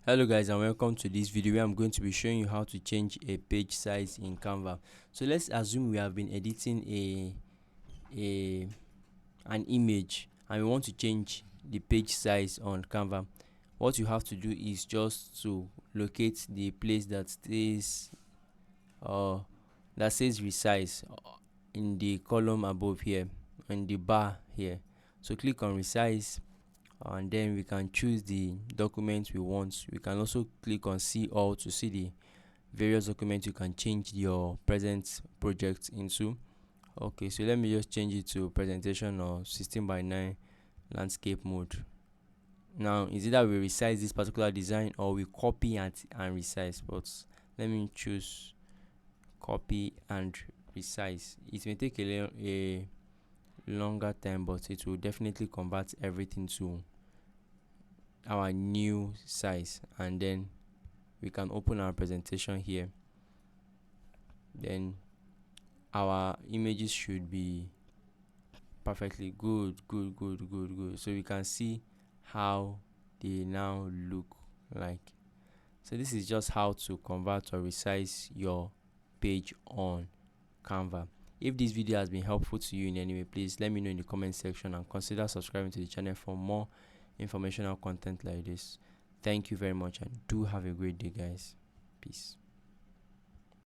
Hello guys, and welcome to this video where I'm going to be showing you how to change a page size in Canva. So let's assume we have been editing a an image and we want to change the page size on Canva. What you have to do is just to locate the place that says resize in the column above here, in the bar here. So click on resize, and then we can choose the document we want. We can also click on see all to see the various documents you can change your present project into. Okay, so let me just change it to presentation or 16:9 landscape mode. Now is either we resize this particular design or we copy and resize, but let me choose copy and resize. It may take a longer time, but it will definitely convert everything to our new size, and then we can open our presentation here. Then our images should be perfectly good. So we can see how they now look like. So this is just how to convert or resize your page on Canva. If this video has been helpful to you in any way, please let me know in the comment section and consider subscribing to the channel for more informational content like this. Thank you very much and do have a great day, guys. Peace.